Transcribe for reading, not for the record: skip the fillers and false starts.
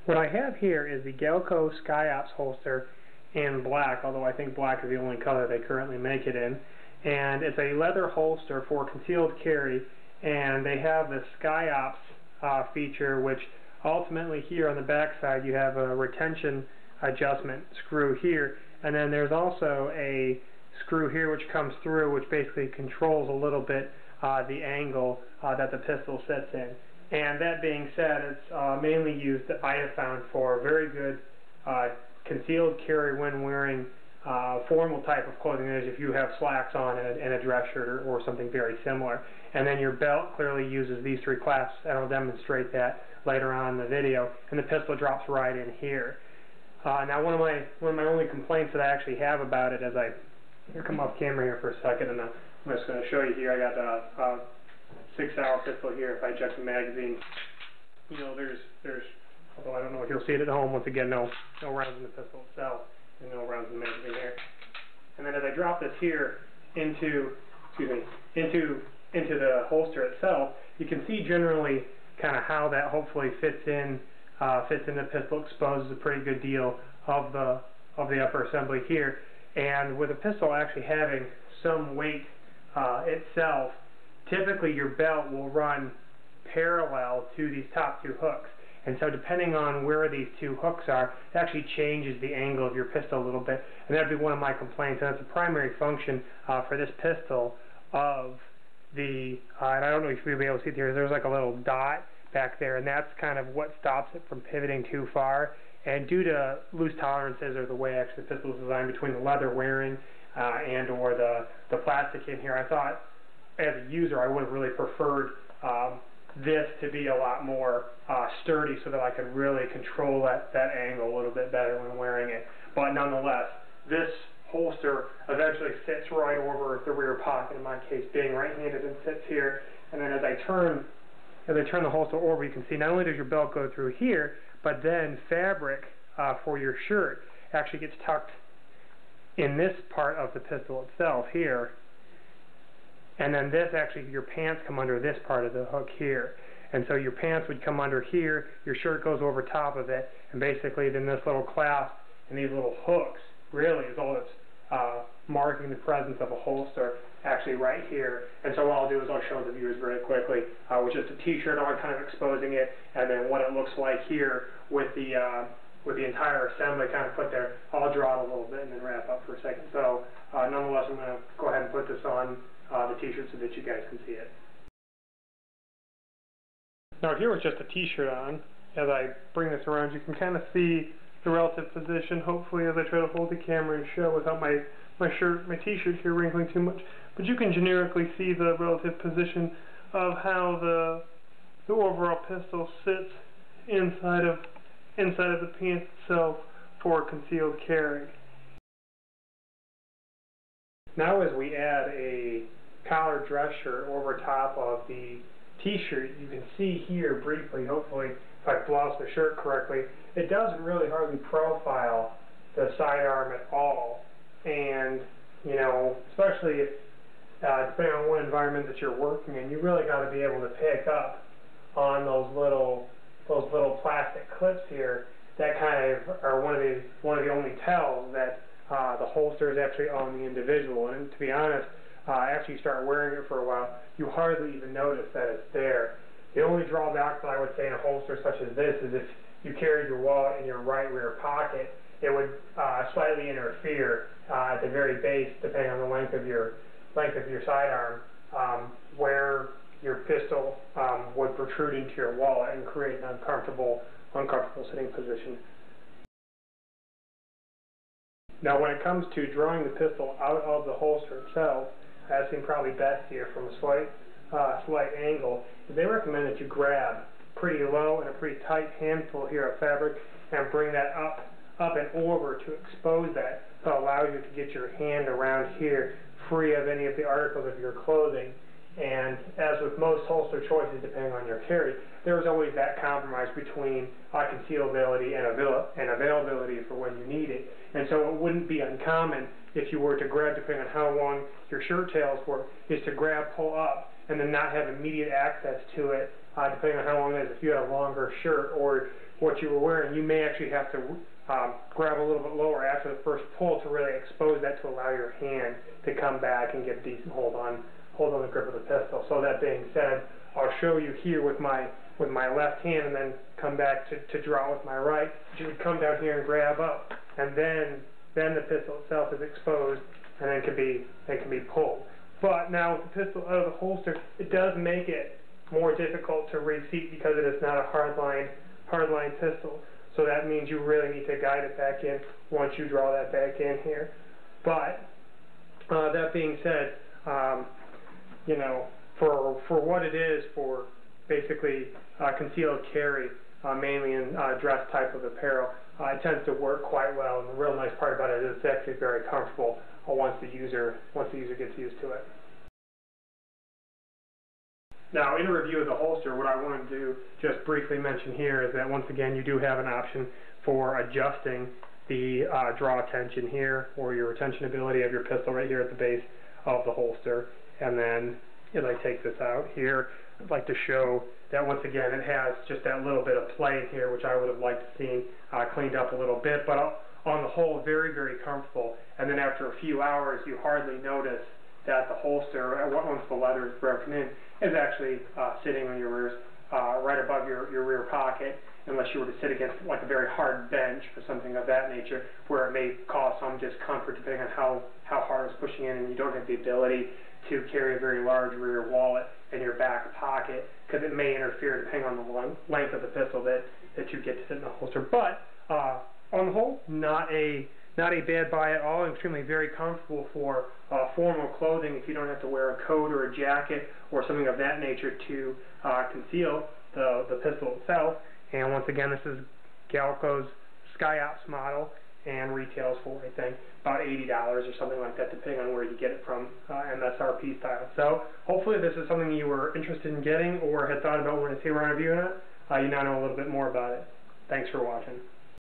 What I have here is the Galco Skyops Holster in black, although I think black is the only color they currently make it in. And it's a leather holster for concealed carry, and they have the Skyops feature, which ultimately here on the back side you have a retention adjustment screw here, and then there's also a screw here which comes through, which basically controls a little bit the angle that the pistol sits in. And that being said, it's mainly used, I have found, for very good concealed carry when wearing formal type of clothing, as if you have slacks on and a dress shirt or something very similar. And then your belt clearly uses these three clasps, and I'll demonstrate that later on in the video. And the pistol drops right in here. Now, one of my only complaints that I actually have about it, as I come off camera here for a second, and I'm just going to show you here. I got a 6-hour pistol here. If I check the magazine, you know, there's although I don't know if you'll see it at home. Once again, no rounds in the pistol itself, and no rounds in the magazine here. And then as I drop this here into the holster itself, you can see generally kind of how that hopefully fits in the pistol. Exposes a pretty good deal of the upper assembly here. And with a pistol actually having some weight itself, typically your belt will run parallel to these top two hooks. And so depending on where these two hooks are, it actually changes the angle of your pistol a little bit. And that would be one of my complaints. And that's a primary function for this pistol of the, and I don't know if you'll be able to see it here, there's like a little dot back there, and that's kind of what stops it from pivoting too far. And due to loose tolerances, or the way actually the pistol is designed between the leather wearing and or the plastic in here, I thought as a user I would have really preferred this to be a lot more sturdy, so that I could really control that angle a little bit better when wearing it. But nonetheless, this holster eventually sits right over the rear pocket, in my case being right-handed, and sits here. And then as I turn the holster over, you can see not only does your belt go through here, but then fabric for your shirt actually gets tucked in this part of the pistol itself here. And then this actually, your pants come under this part of the hook here. And so your pants would come under here, your shirt goes over top of it, and basically then this little clasp and these little hooks really is all that's marking the presence of a holster actually right here. And so what I'll do is I'll show the viewers very quickly with just a t-shirt on, kind of exposing it, and then what it looks like here with the entire assembly kind of put there. I'll draw it a little bit and then wrap up for a second. So nonetheless, I'm going to go ahead and put this on the t-shirt so that you guys can see it. Now here with just a t-shirt on, as I bring this around, you can kind of see the relative position, hopefully, as I try to hold the camera and show without my t-shirt here wrinkling too much. But you can generically see the relative position of how the overall pistol sits inside of the pants itself for concealed carry. Now as we add a collared dress shirt over top of the t-shirt, you can see here briefly, hopefully if I blouse the shirt correctly, it doesn't really hardly profile the sidearm at all. And you know, especially if depending on what environment that you're working in, you really got to be able to pick up on those little plastic clips here that kind of are one of the only tells that the holster is actually on the individual. And to be honest, after you start wearing it for a while, you hardly even notice that it's there. The only drawback that I would say in a holster such as this is if you carried your wallet in your right rear pocket, it would slightly interfere at the very base, depending on the length of your sidearm, where your pistol would protrude into your wallet and create an uncomfortable sitting position. Now when it comes to drawing the pistol out of the holster itself, as seen probably best here from a slight angle, they recommend that you grab pretty low and a pretty tight handful here of fabric and bring that up and over to expose that. So it allows you to get your hand around here free of any of the articles of your clothing. And as with most holster choices, depending on your carry, there's always that compromise between concealability and availability for when you need it. And so it wouldn't be uncommon if you were to grab, depending on how long your shirt tails were, is to grab, pull up, and then not have immediate access to it, depending on how long it is. If you had a longer shirt or what you were wearing, you may actually have to grab a little bit lower after the first pull to really expose that to allow your hand to come back and get a decent hold on the grip of the pistol. So that being said, I'll show you here with my left hand and then come back to draw with my right. You would come down here and grab up, and then the pistol itself is exposed and then can be pulled. But now with the pistol out of the holster, it does make it more difficult to reseat because it is not a hardline pistol. So that means you really need to guide it back in once you draw that back in here. But that being said, you know, for what it is, for basically concealed carry, mainly in dress type of apparel, it tends to work quite well. And the real nice part about it is it's actually very comfortable once the user gets used to it. Now, in a review of the holster, what I want to do, just briefly mention here, is that once again you do have an option for adjusting the draw tension here, or your retention ability of your pistol right here at the base of the holster. And then, as I take this out here, I'd like to show that once again it has just that little bit of play here, which I would have liked to see cleaned up a little bit, but on the whole, very, very comfortable. And then after a few hours, you hardly notice that the holster, once the leather is broken in, is actually sitting on your rear, right above your rear pocket, unless you were to sit against like a very hard bench or something of that nature, where it may cause some discomfort depending on how hard it's pushing in, and you don't have the ability to carry a very large rear wallet in your back pocket, because it may interfere depending on the length of the pistol that you get to sit in the holster. But on the whole, not a bad buy at all. Extremely very comfortable for formal clothing if you don't have to wear a coat or a jacket or something of that nature to conceal the pistol itself. And once again, this is Galco's Skyops model, and retails for, I think, about $80 or something like that, depending on where you get it from, MSRP style. So hopefully this is something you were interested in getting or had thought about wanting to see around reviewing it. You now know a little bit more about it. Thanks for watching.